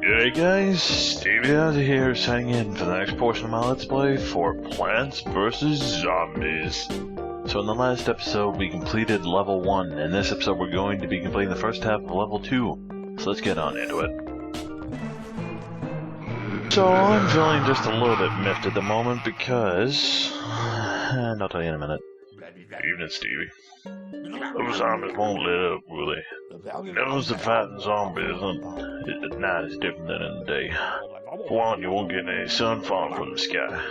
G'day guys, StevieTheAussie here, signing in for the next portion of my Let's Play for Plants vs. Zombies. So in the last episode we completed level 1, and in this episode we're going to be completing the first half of level 2. So let's get on into it. So I'm feeling just a little bit miffed at the moment because... and I'll tell you in a minute. Evening, Stevie. Those zombies won't let up, will they? Knows the fighting zombies at night is different than in the day. For one, you won't get any sun falling from the sky.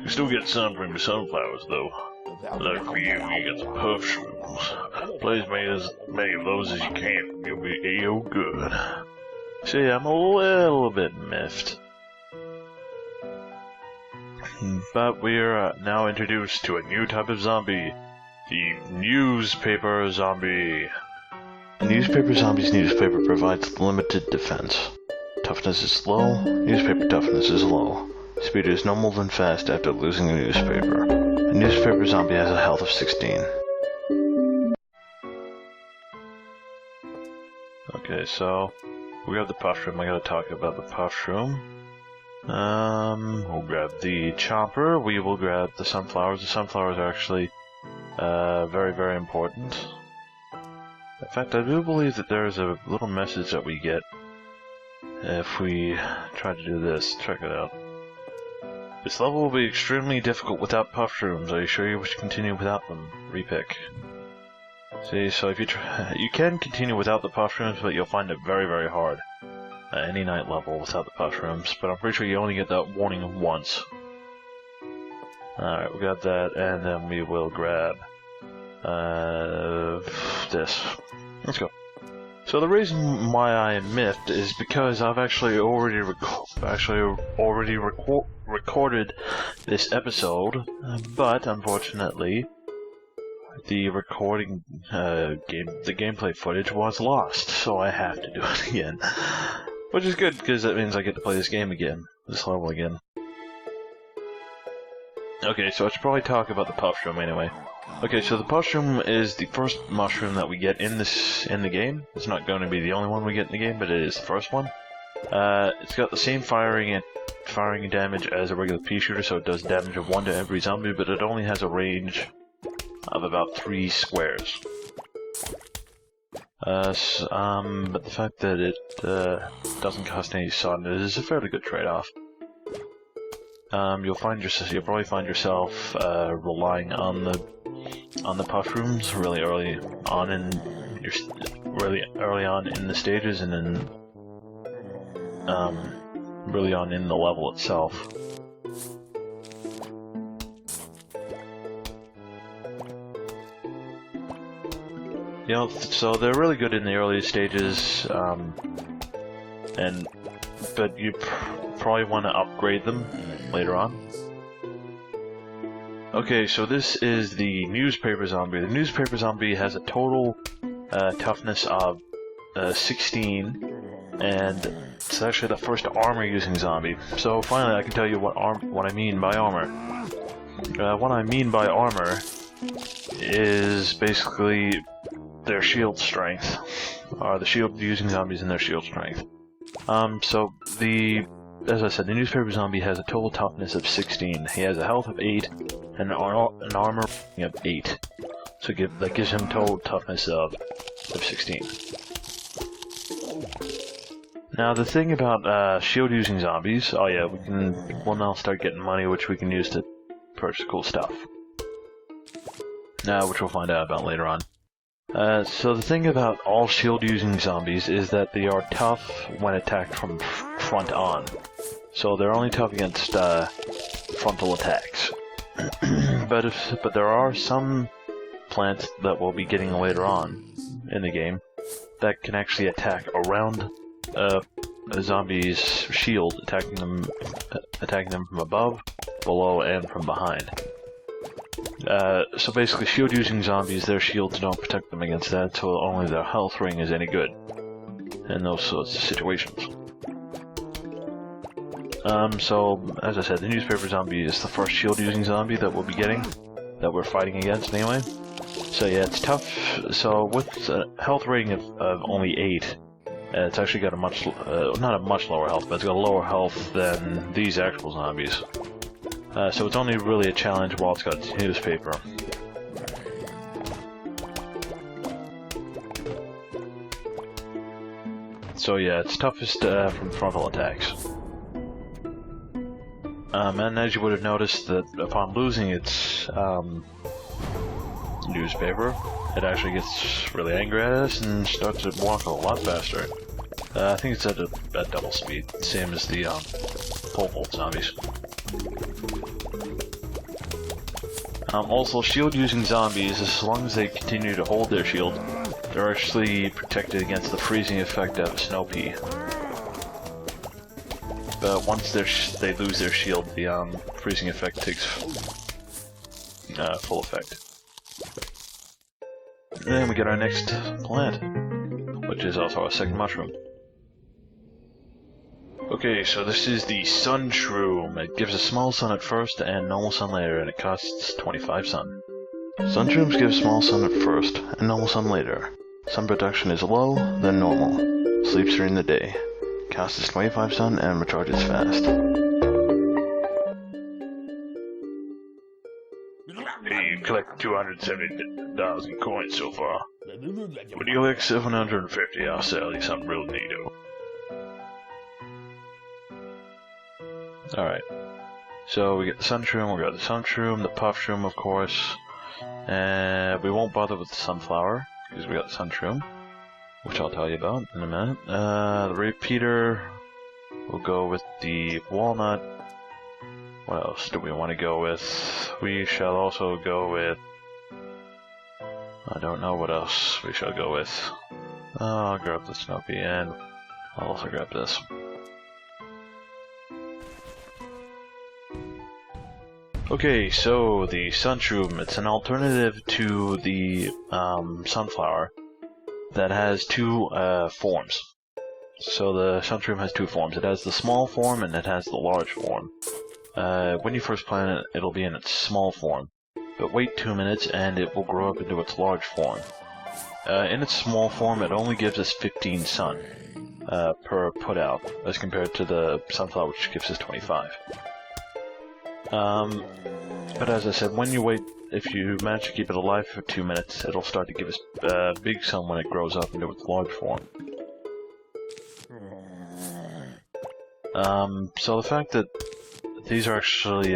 You still get sun from your sunflowers, though. Like for you, you get some puff shrooms. Play as many of those as you can. You'll be A.O. good. See, I'm a little bit miffed. But we're now introduced to a new type of zombie. The newspaper zombie. The newspaper zombie's newspaper provides limited defense. Toughness is low, newspaper toughness is low. Speed is no more than fast after losing a newspaper. A newspaper zombie has a health of 16. Okay, so we have the puff room. I gotta talk about the puff room. We'll grab the chomper. We will grab the sunflowers. The sunflowers are actually very, very important. In fact, I do believe that there is a little message that we get if we try to do this. Check it out. This level will be extremely difficult without puff shrooms. Are you sure you wish to continue without them? Repick. See, so if you can continue without the puff shrooms, but you'll find it very, very hard. Any night level without the puff shrooms, but I'm pretty sure you only get that warning once. Alright, we got that, and then we will grab this. Let's go. So the reason why I am miffed is because I've actually already recorded this episode, but unfortunately the recording the gameplay footage was lost, so I have to do it again. Which is good, because that means I get to play this game again, this level again. Okay, so I should probably talk about the puff shroom anyway. Okay, so the puff shroom is the first mushroom that we get in the game. It's not going to be the only one we get in the game, but it is the first one. It's got the same firing damage as a regular pea shooter, so it does damage of 1 to every zombie, but it only has a range of about 3 squares. But the fact that it doesn't cost any sun is a fairly good trade-off. You'll probably find yourself relying on the puff rooms really early on in the stages, and then really on in the level itself. You know, so they're really good in the early stages, but you probably want to upgrade them later on. Okay, so this is the newspaper zombie. The newspaper zombie has a total toughness of 16, and it's actually the first armor-using zombie. So finally, I can tell you what I mean by armor. What I mean by armor is basically their shield strength, or the shield-using zombies and their shield strength. As I said, the newspaper zombie has a total toughness of 16. He has a health of 8 and an armor of 8. So that gives him total toughness of 16. Now the thing about shield-using zombies, oh yeah, we'll now start getting money, which we can use to purchase cool stuff. Which we'll find out about later on. So the thing about all shield-using zombies is that they are tough when attacked from front on. So they're only tough against frontal attacks. but there are some plants that we'll be getting later on in the game that can actually attack around a zombie's shield, attacking them from above, below, and from behind. So basically, shield-using zombies, their shields don't protect them against that, so only their health ring is any good in those sorts of situations. So, as I said, the newspaper zombie is the first shield-using zombie that we'll be getting, that we're fighting against anyway. So yeah, it's tough. So with a health rating of only 8, It's actually got a much, not a much lower health, but it's got a lower health than these actual zombies. So it's only really a challenge while it's got newspaper. So yeah, it's toughest from frontal attacks. And as you would have noticed, that upon losing its newspaper, it actually gets really angry at us and starts to walk a lot faster. I think it's at double speed, same as the pole vault zombies. Also, shield using zombies, as long as they continue to hold their shield, they're actually protected against the freezing effect of snow pea. But once they lose their shield, the freezing effect takes full effect. And then we get our next plant, which is also our second mushroom. Okay, so this is the Sun Shroom. It gives a small sun at first and normal sun later, and it costs 25 sun. Sun Shrooms give small sun at first and normal sun later. Sun production is low, then normal. Sleeps during the day. Costs 25 sun and recharges fast. Hey, you collected 270,000 coins so far. When you collect 750, I'll sell you something real neato. Alright, so we get the Sun Shroom, we got the Sun Shroom, the Puff Shroom of course, and we won't bother with the Sunflower, because we got the Sun Shroom, which I'll tell you about in a minute. The Repeater, we'll go with the Walnut. What else do we want to go with? We shall also go with... I don't know what else we shall go with. I'll grab the Snow Pea, and I'll also grab this. Okay, so the Sun Shroom, it's an alternative to the Sunflower that has two forms. So the Sun Shroom has two forms. It has the small form and it has the large form. When you first plant it, it'll be in its small form, but wait 2 minutes and it will grow up into its large form. In its small form, it only gives us 15 sun per put out, as compared to the Sunflower, which gives us 25. But as I said, when you wait, if you manage to keep it alive for 2 minutes, it'll start to give us big sun when it grows up into its large form. So the fact that these are actually,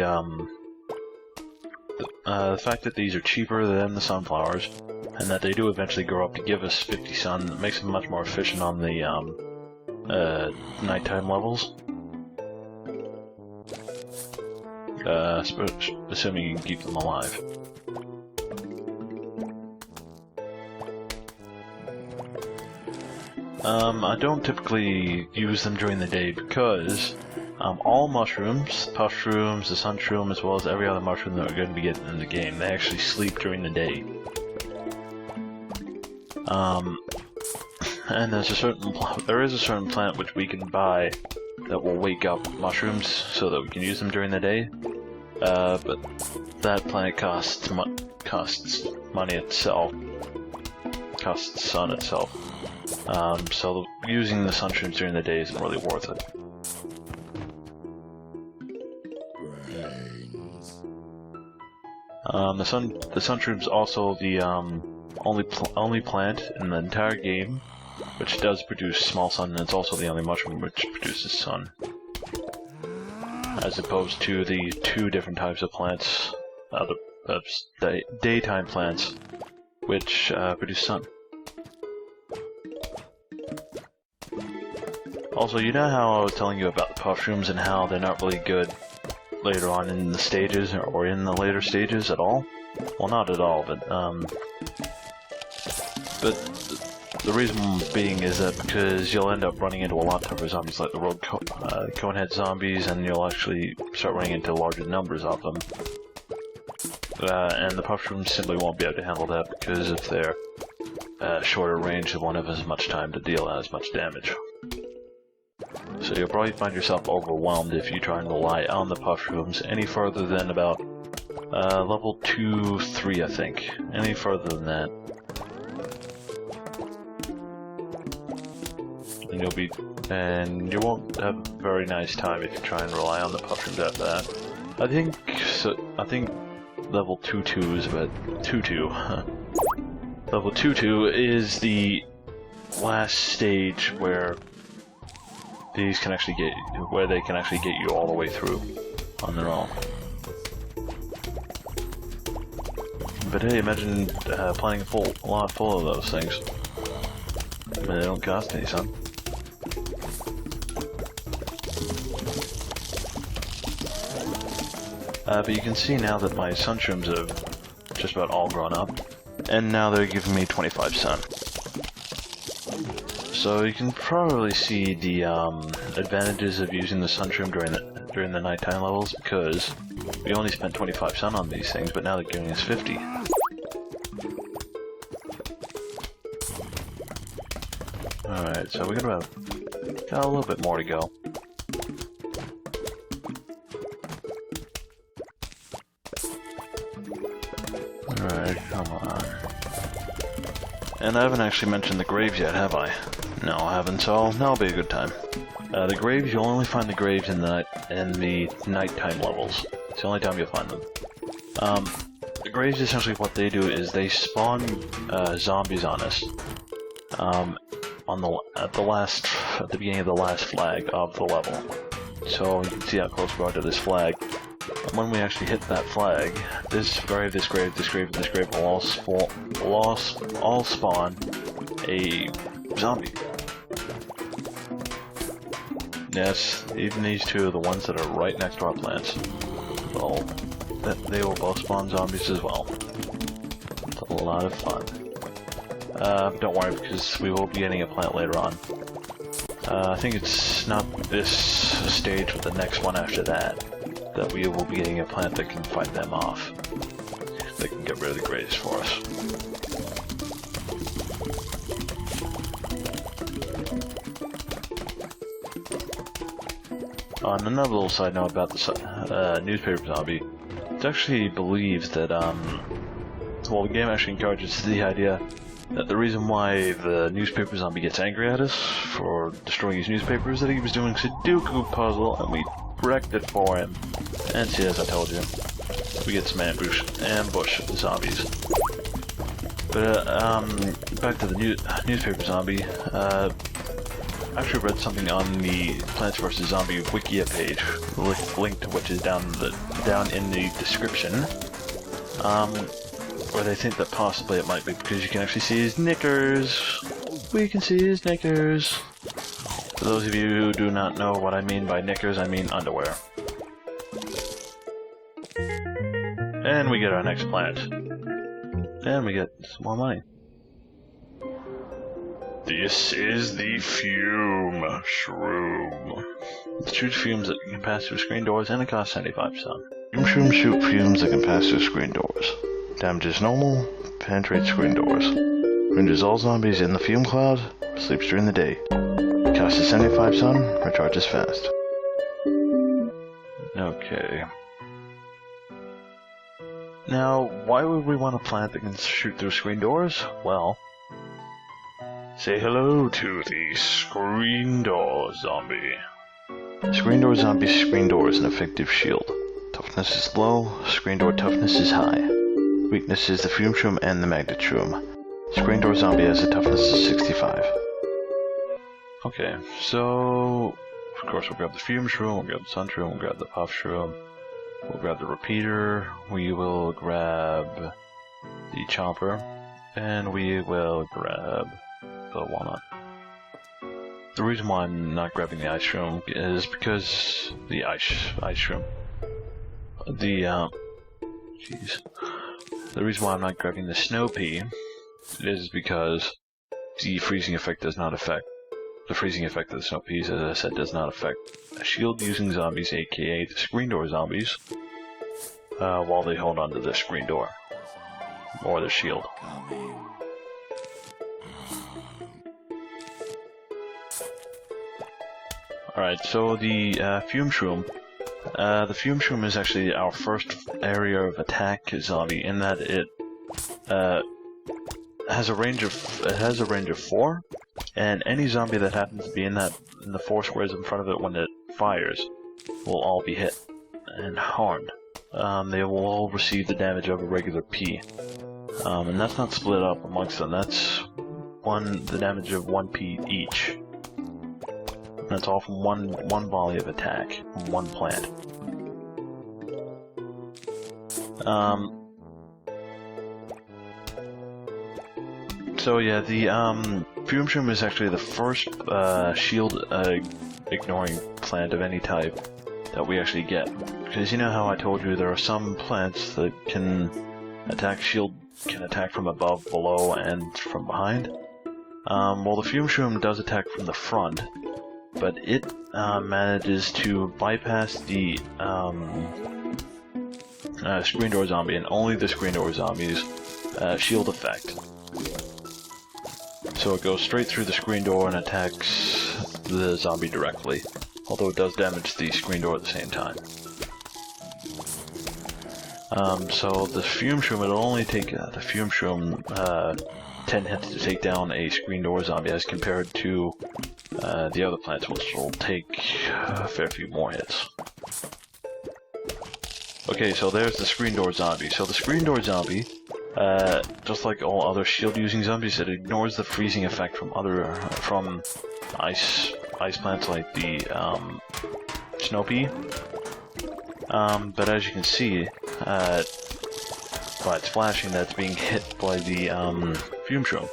the fact that these are cheaper than the sunflowers, and that they do eventually grow up to give us 50 sun, makes them much more efficient on the nighttime levels. Assuming you can keep them alive. I don't typically use them during the day because all mushrooms, puff shrooms, the sun shroom, as well as every other mushroom that we're going to be getting in the game, they actually sleep during the day. And there is a certain plant which we can buy that will wake up mushrooms so that we can use them during the day. But that plant costs money itself, costs sun itself. So using the sun shrooms during the day isn't really worth it. The sun shroom's also the only plant in the entire game which does produce small sun, and it's also the only mushroom which produces sun, as opposed to the two different types of plants, the daytime plants, which produce sun. Also, you know how I was telling you about the puff shrooms and how they're not really good later on in the stages, or in the later stages at all? Well, not at all, but the reason being is that because you'll end up running into a lot tougher zombies like the road conehead zombies, and you'll actually start running into larger numbers of them. And the puff shrooms simply won't be able to handle that because of their shorter range, they won't have as much time to deal as much damage. So you'll probably find yourself overwhelmed if you try and rely on the puff shrooms any further than about level 2-3, I think. Any further than that, and you won't have a very nice time if you try and rely on the puff shrooms after that. I think level 2-2 is about 2-2. Level 2-2 is the last stage where they can actually get you all the way through on their own. But hey, imagine planting a lot full of those things. But they don't cost any, son. But you can see now that my sun shrooms have just about all grown up, and now they're giving me 25 sun. So you can probably see the advantages of using the sun shroom during the nighttime levels, because we only spent 25 sun on these things, but now they're giving us 50. Alright, so we got a little bit more to go. Alright, come on. And I haven't actually mentioned the graves yet, have I? No, I haven't, so that'll be a good time. The graves, you'll only find the graves in the nighttime levels. It's the only time you'll find them. The graves, essentially what they do is they spawn zombies on us. At the beginning of the last flag of the level. So you can see how close we are to this flag. And when we actually hit that flag, this grave will all spawn a zombie. Yes, even these two are the ones that are right next to our plants. Well, they will both spawn zombies as well. It's a lot of fun. Don't worry, because we will be getting a plant later on. I think it's not this stage, but the next one after that we will be getting a plant that can fight them off. That can get rid of the graves for us. On another little side note about the newspaper zombie, it actually believes that, well, the game actually encourages the idea that the reason why the newspaper zombie gets angry at us for destroying his newspaper is that he was doing a Sudoku puzzle and we wrecked it for him. And see, as I told you, we get some ambush zombies. But, back to the newspaper zombie, I actually read something on the Plants vs. Zombie Wikia page, linked to which is down in the description, where they think that possibly it might be because you can actually see his knickers. We can see his knickers. For those of you who do not know what I mean by knickers, I mean underwear. And we get our next plant. And we get some more money. This is the Fume Shroom. It shoots fumes that can pass through screen doors and it costs 75 sun. Fume Shroom shoot fumes that can pass through screen doors. Damage is normal, penetrates screen doors. Renders all zombies in the fume cloud, sleeps during the day. Costs 75 sun, recharges fast. Okay. Now, why would we want a plant that can shoot through screen doors? Well, say hello to the Screen Door Zombie. The Screen Door Zombie's screen door is an effective shield. Toughness is low, screen door toughness is high. Weakness is the Fume Shroom and the Magnet Shroom. Screen Door Zombie has a toughness of 65. Okay, so of course we'll grab the Fume Shroom, we'll grab the Sun Shroom, we'll grab the Puff Shroom, we'll grab the Repeater, we will grab the Chomper, and we will grab the Walnut. The reason why I'm not grabbing the Ice Shroom is because the Ice Shroom. The reason why I'm not grabbing the Snow Pea is because the freezing effect does not affect. The freezing effect of the Snow Peas, as I said, does not affect shield using zombies, aka the screen door zombies, while they hold onto the screen door or the shield. Alright, so the Fume Shroom. The Fume Shroom is actually our first area of attack zombie in that it has a range of 4, and any zombie that happens to be in the 4 squares in front of it when it fires will all be hit and harmed. They will all receive the damage of a regular P. And that's not split up amongst them, that's the damage of 1 P each. And that's all from one volley of attack from one plant. So yeah, the Fume Shroom is actually the first shield ignoring plant of any type that we actually get. Because you know how I told you there are some plants that can attack from above, below, and from behind? Well, the Fume Shroom does attack from the front, but it manages to bypass the Screen Door Zombie, and only the Screen Door Zombie's shield effect. So it goes straight through the screen door and attacks the zombie directly, although it does damage the screen door at the same time. So the Fume Shroom, it'll only take the Fume Shroom 10 hits to take down a screen door zombie as compared to the other plants, which will take a fair few more hits. Okay, so there's the screen door zombie. So the screen door zombie, just like all other shield-using zombies, it ignores the freezing effect from ice plants like the Snow Pea. But as you can see, by its flashing, that's being hit by the Fume Shroom.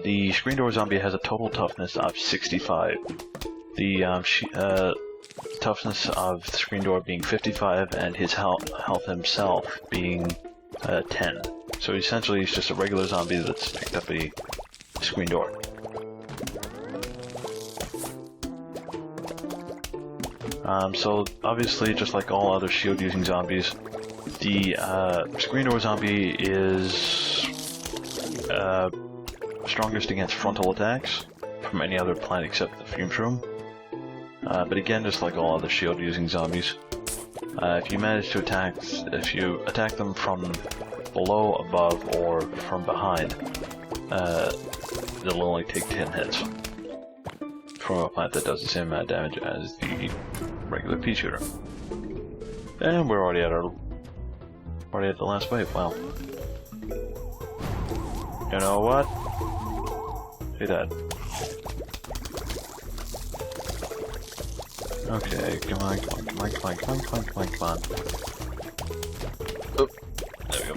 The screen door zombie has a total toughness of 65. The toughness of the screen door being 55, and his health himself being 10. So essentially he's just a regular zombie that's picked up a screen door. So obviously, just like all other shield using zombies, the screen door zombie is strongest against frontal attacks from any other plant except the Fume Shroom. But again, just like all other shield-using zombies, if you attack them from below, above, or from behind, it'll only take 10 hits from a plant that does the same amount of damage as the regular pea shooter. And we're already at the last wave. Wow. You know what? See that? Okay, come on. Oh, there we go.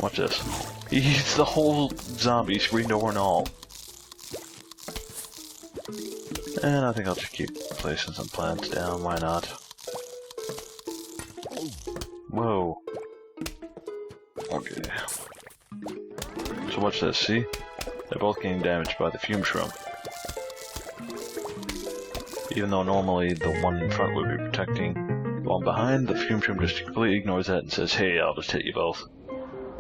Watch this. He eats the whole zombie, screen door and all. And I think I'll just keep placing some plants down, why not? Whoa. Okay. So watch this, see? They're both getting damaged by the Fume Shroom. Even though normally the one in front would be protecting the one behind, the Fume Shroom just completely ignores that and says, hey, I'll just hit you both.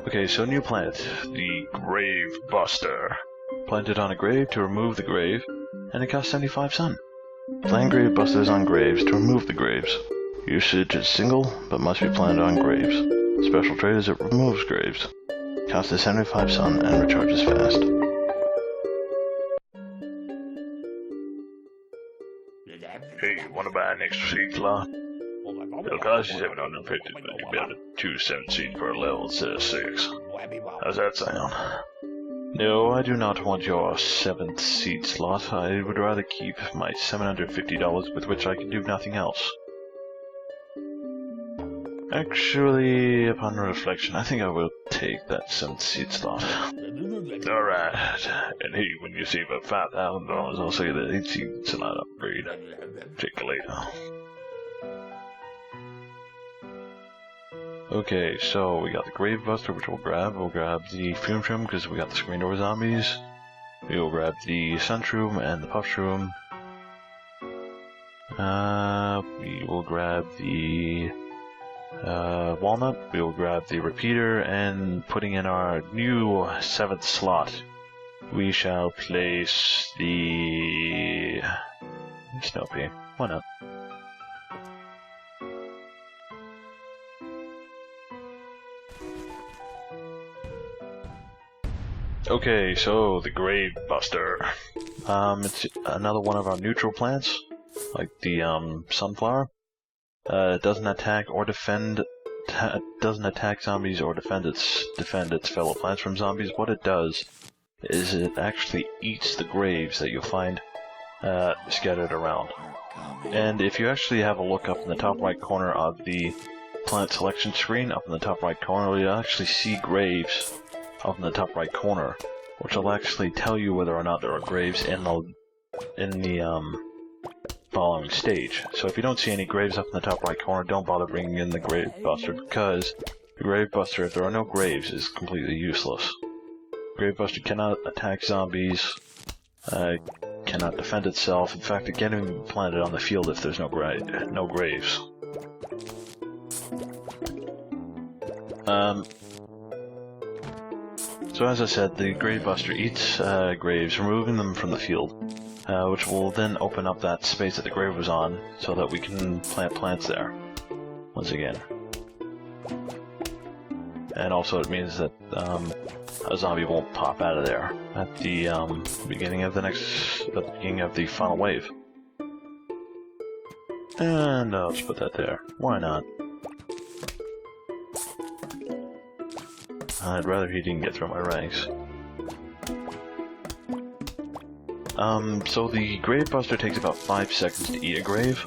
Okay, so new plant, the Grave Buster. Planted on a grave to remove the grave, and it costs 75 sun. Plant Grave Busters on graves to remove the graves. Usage is single, but must be planted on graves. Special trait is it removes graves. Costs 75 sun and recharges fast. Hey, wanna buy an extra seat slot? It'll cost you 750, but you'll be able to choose 7 seats per level instead of 6. How's that sound? No, I do not want your 7th seat slot. I would rather keep my $750 with which I can do nothing else. Actually, upon reflection, I think I will take that 7th seat slot. Alright, and hey, when you save up $5,000, I'll say that 8 seats not upgrade. Check it later. Okay, so we got the Grave Buster, which we'll grab. We'll grab the Fume Shroom, because we got the Screen Door Zombies. We will grab the Sun Shroom and the Puff Shroom. We will grab the Walnut. We will grab the Repeater, and putting in our new 7th slot, we shall place the Snow Pea. Why not? Okay, so the Grave Buster. It's another one of our neutral plants, like the sunflower. It doesn't attack or defend. Doesn't attack zombies or defend its fellow plants from zombies. What it does is it actually eats the graves that you'll find scattered around. And if you actually have a look up in the top right corner of the plant selection screen, up in the top right corner, you'll actually see graves up in the top right corner, which will actually tell you whether or not there are graves in the following stage. So if you don't see any graves up in the top right corner, don't bother bringing in the Grave Buster, because the Grave Buster, if there are no graves, is completely useless. Grave Buster cannot attack zombies, cannot defend itself. In fact, it can't even be planted on the field if there's no graves. So as I said, the Grave Buster eats graves, removing them from the field, which will then open up that space that the grave was on, so that we can plant plants there, once again. And also it means that a zombie won't pop out of there at the beginning of the final wave. And I'll just put that there. Why not? I'd rather he didn't get through my ranks. So the Grave Buster takes about 5 seconds to eat a grave.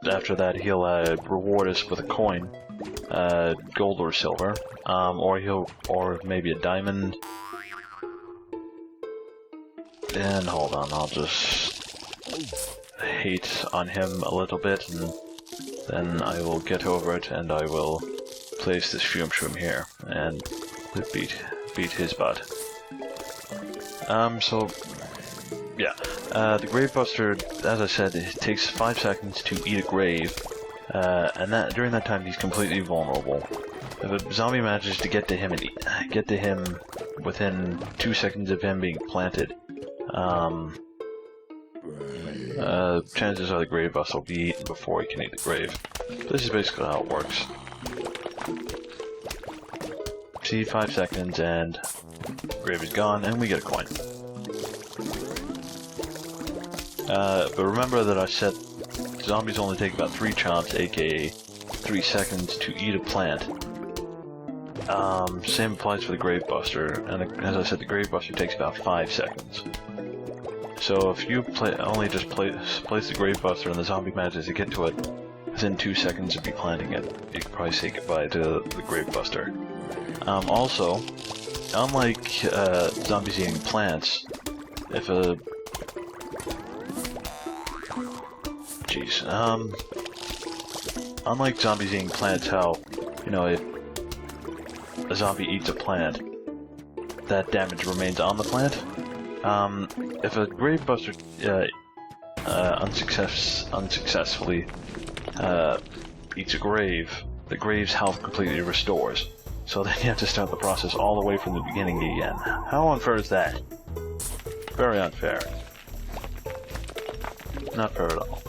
After that, he'll reward us with a coin, gold or silver, or maybe a diamond. And hold on, I'll just hate on him a little bit, and then I will get over it, and I will place this fume shroom here and beat his butt. So yeah, the Grave Buster, as I said, it takes 5 seconds to eat a grave, and during that time he's completely vulnerable. If a zombie manages to get to him within 2 seconds of him being planted, chances are the Grave Buster will be eaten before he can eat the grave. This is basically how it works. See, 5 seconds and grave is gone, and we get a coin. But remember that I said zombies only take about 3 chomps, aka 3 seconds, to eat a plant. Same applies for the Grave Buster, and as I said, the Grave Buster takes about 5 seconds. So if you only just place the Grave Buster and the zombie manages to get to it within 2 seconds of you planting it, you can probably say goodbye to the Grave Buster. Also, unlike zombies eating plants, if a unlike zombies eating plants, how, you know, if a zombie eats a plant, that damage remains on the plant. If a Grave Buster unsuccessfully eats a grave, the grave's health completely restores. So then you have to start the process all the way from the beginning again. How unfair is that? Very unfair. Not fair at all.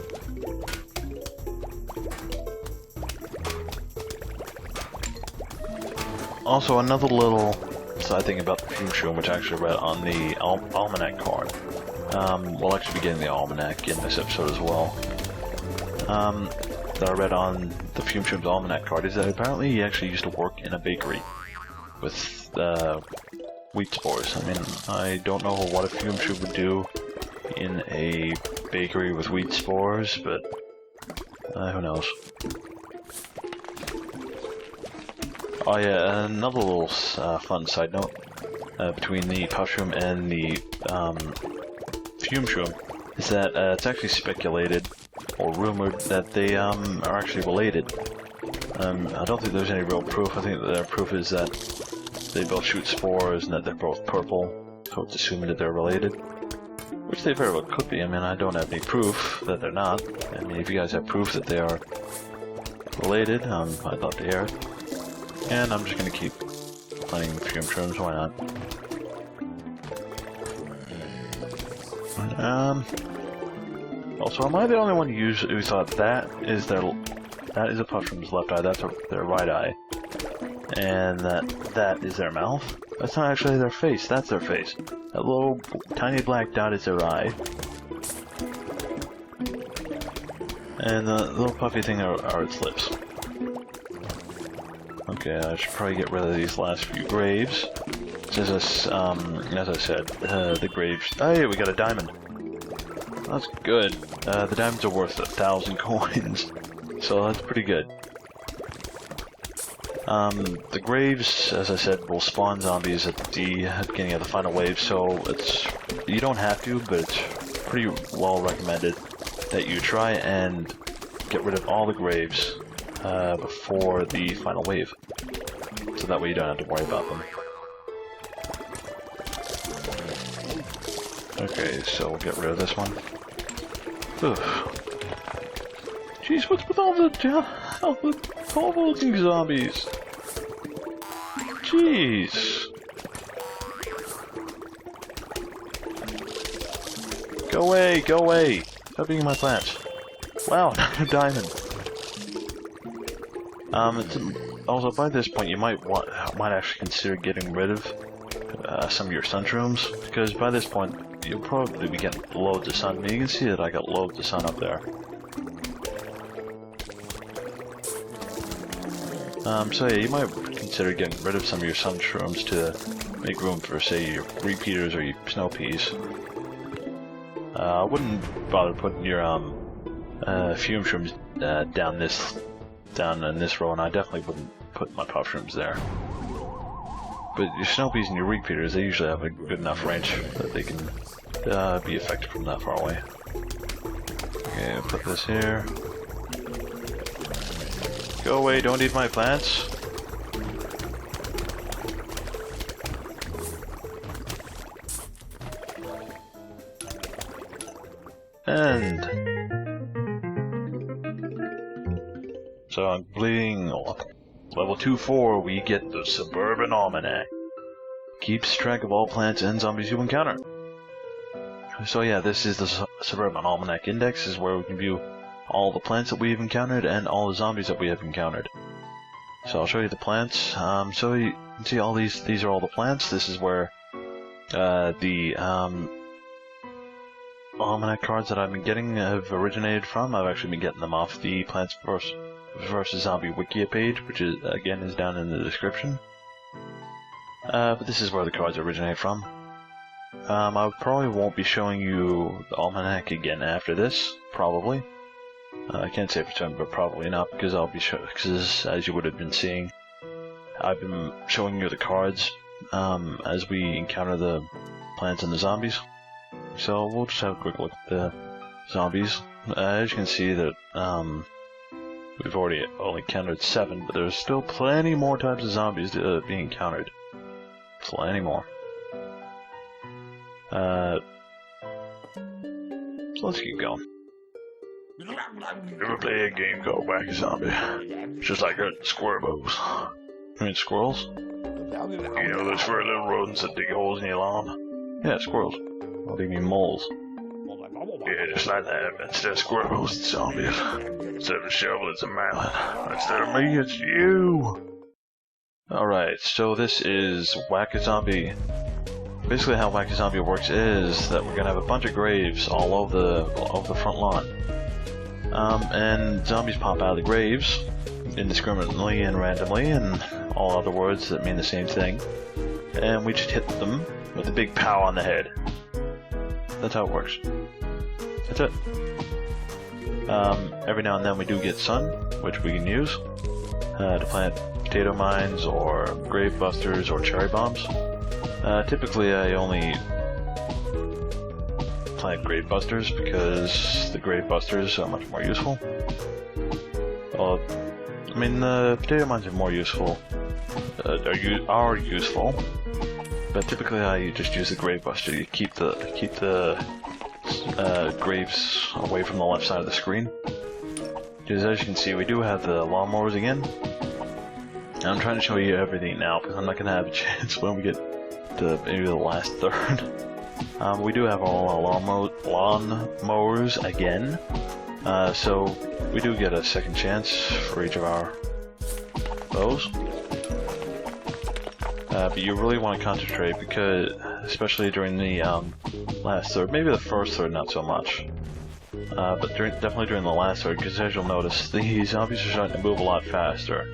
Also, another little side thing about the fume shroom, which I actually read on the almanac card. We'll actually be getting the almanac in this episode as well. That I read on the fume shroom's almanac card is that apparently he actually used to work in a bakery with wheat spores. I mean, I don't know what a fume shroom would do in a bakery with wheat spores, but who knows. Oh yeah, another little fun side note between the pushroom and the fume shroom is that it's actually speculated or rumored that they are actually related. I don't think there's any real proof. I think that their proof is that they both shoot spores and that they're both purple, so it's assuming that they're related. Which they very well could be. I mean, I don't have any proof that they're not. I mean, if you guys have proof that they are related, I'd love to hear it. And I'm just gonna keep playing fume shrooms, why not? Also, am I the only one who thought that is a Puffroom's left eye, that's their right eye, and that is their mouth? That's not actually their face, that's their face. That little tiny black dot is their eye. And the little puffy thing are its lips. Okay, I should probably get rid of these last few graves. As I said, the graves... Hey, we got a diamond! That's good. The diamonds are worth 1,000 coins, so that's pretty good. The graves, as I said, will spawn zombies at the beginning of the final wave, so you don't have to, but it's pretty well recommended that you try and get rid of all the graves before the final wave, so that way you don't have to worry about them. Okay, so we'll get rid of this one. Oof. Jeez, what's with all the horrible-looking zombies? Jeez. Go away, go away! Stop eating my plants. Wow, another diamond. Also, by this point, you might actually consider getting rid of some of your sunshrooms, because by this point, you'll probably be getting loads of sun. I mean, you can see that I got loads of sun up there. So yeah, you might consider getting rid of some of your sunshrooms to make room for, say, your repeaters or your snow peas. I wouldn't bother putting your fume shrooms down in this row, and I definitely wouldn't put my puff shrooms there. But your snow peas and your repeaters, they usually have a good enough range that they can be effective from that far away. Okay, put this here. Go away, don't eat my plants. And so on completing level 2-4, we get the Suburban Almanac. Keeps track of all plants and zombies you encounter. So yeah, this is the Suburban Almanac Index. This is where we can view all the plants that we've encountered and all the zombies that we have encountered. So I'll show you the plants. So you can see all these are all the plants. This is where the Almanac cards that I've been getting have originated from. I've actually been getting them off the Plants vs. Zombie Wikia page, which is down in the description. But this is where the cards originate from. I probably won't be showing you the Almanac again after this, probably. I can't say for certain, but probably not, because because as you would have been seeing, I've been showing you the cards as we encounter the plants and the zombies. So we'll just have a quick look at the zombies. As you can see that we've already only counted 7, but there's still plenty more types of zombies being encountered. Plenty more. So let's keep going. Ever play a game called Whack a Zombie? It's just like hunting squirrels. I mean squirrels? You know those furry little rodents that dig holes in your lawn? Yeah, squirrels. What do you mean moles? Yeah, just like that. Instead of squirrels, it's zombies. Instead of a shovel, it's a mallet. Instead of me, it's you! Alright, so this is Whack a Zombie. Basically how Whack a Zombie works is that we're gonna have a bunch of graves all over the front lawn. And zombies pop out of the graves indiscriminately and randomly, and all other words that mean the same thing. And we just hit them with a big pow on the head. That's how it works. That's it. Every now and then we do get sun, which we can use to plant potato mines or grave busters or cherry bombs. Typically I only plant grave busters because the grave busters are much more useful. Well, I mean the potato mines are more useful, are useful, but typically I just use the grave buster. You keep the graves away from the left side of the screen. Because as you can see, we do have the lawnmowers again. And I'm trying to show you everything now because I'm not going to have a chance when we get to maybe the last third. We do have all our lawn mowers again, so we do get a second chance for each of our bows. But you really want to concentrate, because, especially during the last third, maybe the first third not so much, but definitely during the last third, because as you'll notice, the zombies are starting to move a lot faster.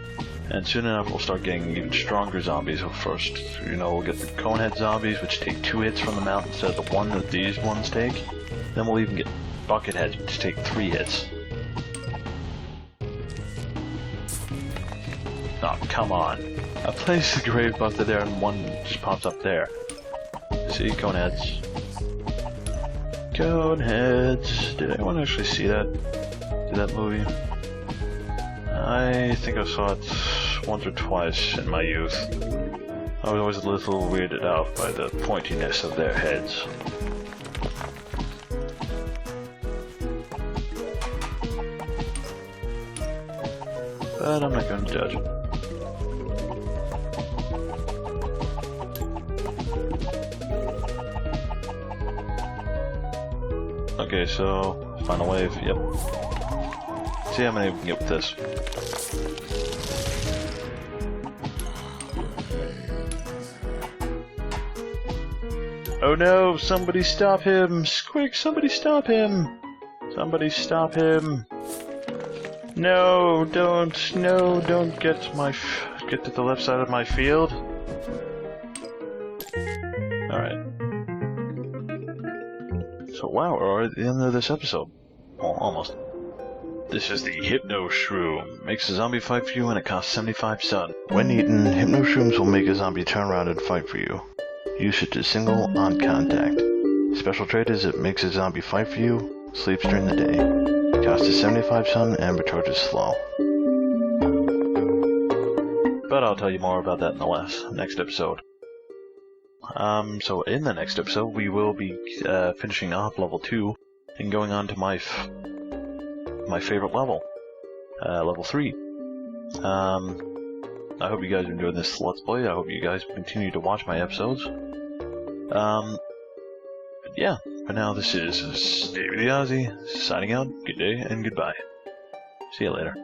And soon enough we'll start getting even stronger zombies. First, we'll get the conehead zombies, which take 2 hits from the mount instead of the 1 that these ones take. Then we'll even get bucketheads, which take 3 hits. Oh, come on. I placed the grave buster there and one just pops up there. See, coneheads. Coneheads. Did anyone actually see that? See that movie? I think I saw it once or twice in my youth. I was always a little weirded out by the pointiness of their heads. But I'm not going to judge. Okay, so final wave, yep. See how many we can get with this. Oh no, somebody stop him! Quick, somebody stop him! Somebody stop him! No, don't get to the left side of my field. Alright. So wow, we're at the end of this episode. Well, almost. This is the Hypno Shroom. Makes a zombie fight for you and it costs 75 sun. When eaten, Hypno Shrooms will make a zombie turn around and fight for you. Usage is single on contact. Special trait is it makes a zombie fight for you, sleeps during the day. Cost is 75 sun and recharges slow. But I'll tell you more about that in the next episode. So in the next episode we will be finishing off level 2 and going on to my favorite level, level 3. I hope you guys are enjoying this Let's Play. I hope you guys continue to watch my episodes. But yeah, for now this is StevieTheAussie signing out. Good day and goodbye. See you later.